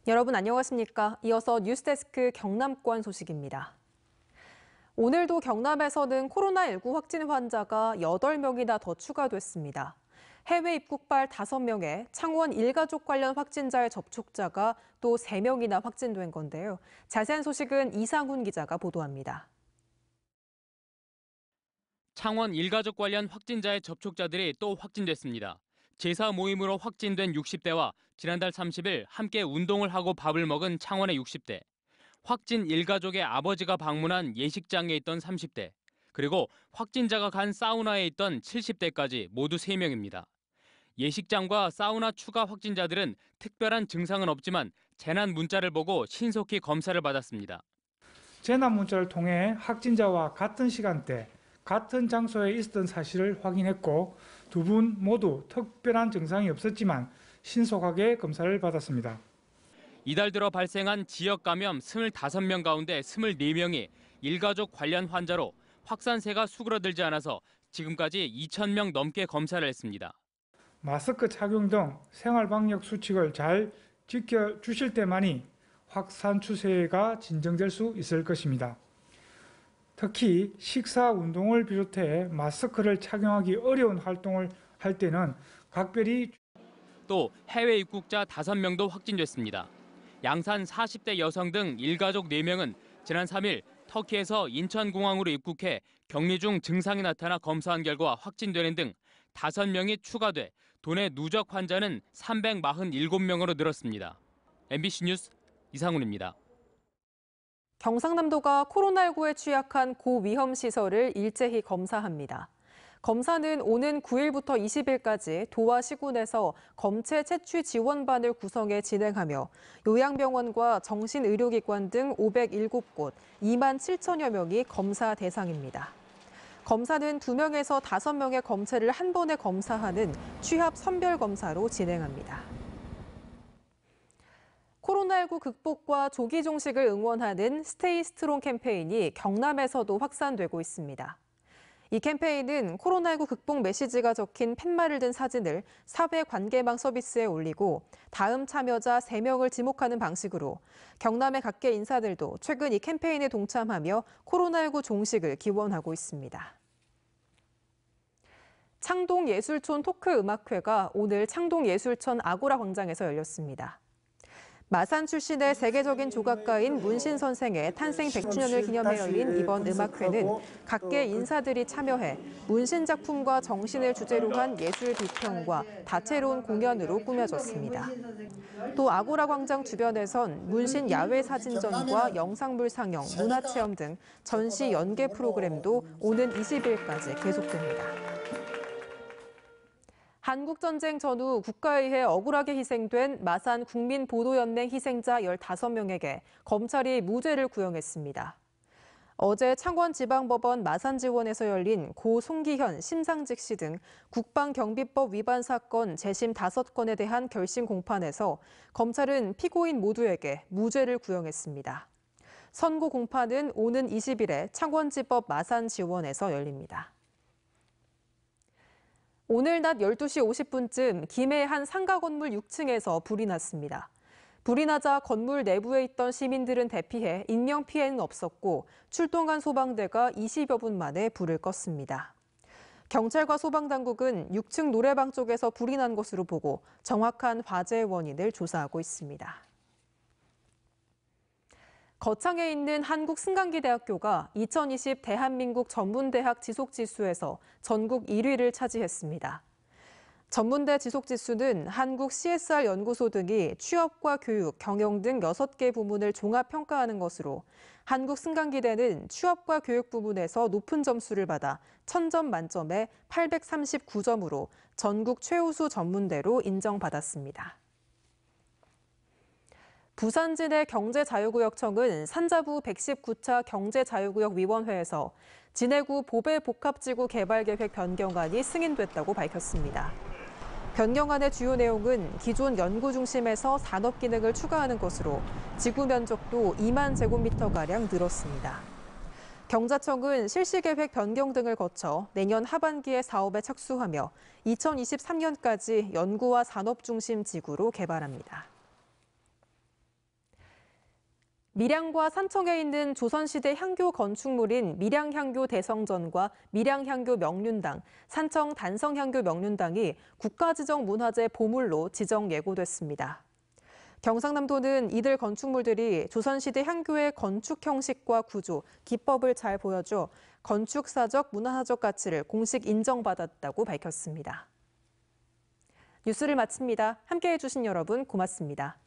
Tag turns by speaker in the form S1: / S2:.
S1: 여러분 안녕하십니까? 이어서 뉴스데스크 경남권 소식입니다. 오늘도 경남에서는 코로나19 확진 환자가 8명이나 더 추가됐습니다. 해외 입국발 5명에 창원 일가족 관련 확진자의 접촉자가 또 3명이나 확진된 건데요. 자세한 소식은 이상훈 기자가 보도합니다.
S2: 창원 일가족 관련 확진자의 접촉자들이 또 확진됐습니다. 제사 모임으로 확진된 60대와 지난달 30일 함께 운동을 하고 밥을 먹은 창원의 60대, 확진 일가족의 아버지가 방문한 예식장에 있던 30대, 그리고 확진자가 간 사우나에 있던 70대까지 모두 3명입니다. 예식장과 사우나 추가 확진자들은 특별한 증상은 없지만 재난 문자를 보고 신속히 검사를 받았습니다.
S3: 재난 문자를 통해 확진자와 같은 시간대, 같은 장소에 있었던 사실을 확인했고 두 분 모두 특별한 증상이 없었지만 신속하게 검사를 받았습니다.
S2: 이달 들어 발생한 지역 감염 25명 가운데 24명이 일가족 관련 환자로 확산세가 수그러들지 않아서 지금까지 2,000명 넘게 검사를 했습니다.
S3: 마스크 착용 등 생활방역 수칙을 잘 지켜주실 때만이 확산 추세가 진정될 수 있을 것입니다. 특히 식사, 운동을 비롯해 마스크를 착용하기 어려운 활동을 할 때는 각별히
S2: 또 해외 입국자 5명도 확진됐습니다. 양산 40대 여성 등 일가족 4명은 지난 3일 터키에서 인천공항으로 입국해 격리 중 증상이 나타나 검사한 결과 확진되는 등 5명이 추가돼 도내 누적 환자는 347명으로 늘었습니다. MBC 뉴스 이상훈입니다.
S1: 경상남도가 코로나19에 취약한 고위험 시설을 일제히 검사합니다. 검사는 오는 9일부터 20일까지 도와 시군에서 검체 채취 지원반을 구성해 진행하며 요양병원과 정신의료기관 등 507곳 2만 7천여 명이 검사 대상입니다. 검사는 2명에서 5명의 검체를 한 번에 검사하는 취합 선별검사로 진행합니다. 코로나19 극복과 조기 종식을 응원하는 스테이 스트롱 캠페인이 경남에서도 확산되고 있습니다. 이 캠페인은 코로나19 극복 메시지가 적힌 팻말을 든 사진을 사회관계망 서비스에 올리고 다음 참여자 3명을 지목하는 방식으로 경남의 각계 인사들도 최근 이 캠페인에 동참하며 코로나19 종식을 기원하고 있습니다. 창동예술촌 토크음악회가 오늘 창동예술천 아고라 광장에서 열렸습니다. 마산 출신의 세계적인 조각가인 문신 선생의 탄생 100주년을 기념해 열린 이번 음악회는 각계 인사들이 참여해 문신 작품과 정신을 주제로 한 예술 비평과 다채로운 공연으로 꾸며졌습니다. 또 아고라 광장 주변에선 문신 야외 사진전과 영상물 상영, 문화체험 등 전시 연계 프로그램도 오는 20일까지 계속됩니다. 한국전쟁 전후 국가에 의해 억울하게 희생된 마산 국민보도연맹 희생자 15명에게 검찰이 무죄를 구형했습니다. 어제 창원지방법원 마산지원에서 열린 고 송기현, 심상직 씨 등 국방경비법 위반 사건 재심 5건에 대한 결심 공판에서 검찰은 피고인 모두에게 무죄를 구형했습니다. 선고 공판은 오는 20일에 창원지법 마산지원에서 열립니다. 오늘 낮 12시 50분쯤 김해 한 상가 건물 6층에서 불이 났습니다. 불이 나자 건물 내부에 있던 시민들은 대피해 인명피해는 없었고 출동한 소방대가 20여 분 만에 불을 껐습니다. 경찰과 소방당국은 6층 노래방 쪽에서 불이 난 것으로 보고 정확한 화재 원인을 조사하고 있습니다. 거창에 있는 한국승강기대학교가 2020 대한민국 전문대학 지속지수에서 전국 1위를 차지했습니다. 전문대 지속지수는 한국 CSR 연구소 등이 취업과 교육, 경영 등 6개 부문을 종합평가하는 것으로 한국승강기대는 취업과 교육 부문에서 높은 점수를 받아 1000점 만점에 839점으로 전국 최우수 전문대로 인정받았습니다. 부산진해 경제자유구역청은 산자부 119차 경제자유구역위원회에서 진해구 보배복합지구 개발계획 변경안이 승인됐다고 밝혔습니다. 변경안의 주요 내용은 기존 연구 중심에서 산업 기능을 추가하는 것으로 지구 면적도 2만 제곱미터가량 늘었습니다. 경자청은 실시계획 변경 등을 거쳐 내년 하반기에 사업에 착수하며 2023년까지 연구와 산업 중심 지구로 개발합니다. 밀양과 산청에 있는 조선시대 향교 건축물인 밀양향교 대성전과 밀양향교 명륜당, 산청 단성향교 명륜당이 국가지정 문화재 보물로 지정 예고됐습니다. 경상남도는 이들 건축물들이 조선시대 향교의 건축 형식과 구조, 기법을 잘 보여줘 건축사적, 문화사적 가치를 공식 인정받았다고 밝혔습니다. 뉴스를 마칩니다. 함께해 주신 여러분 고맙습니다.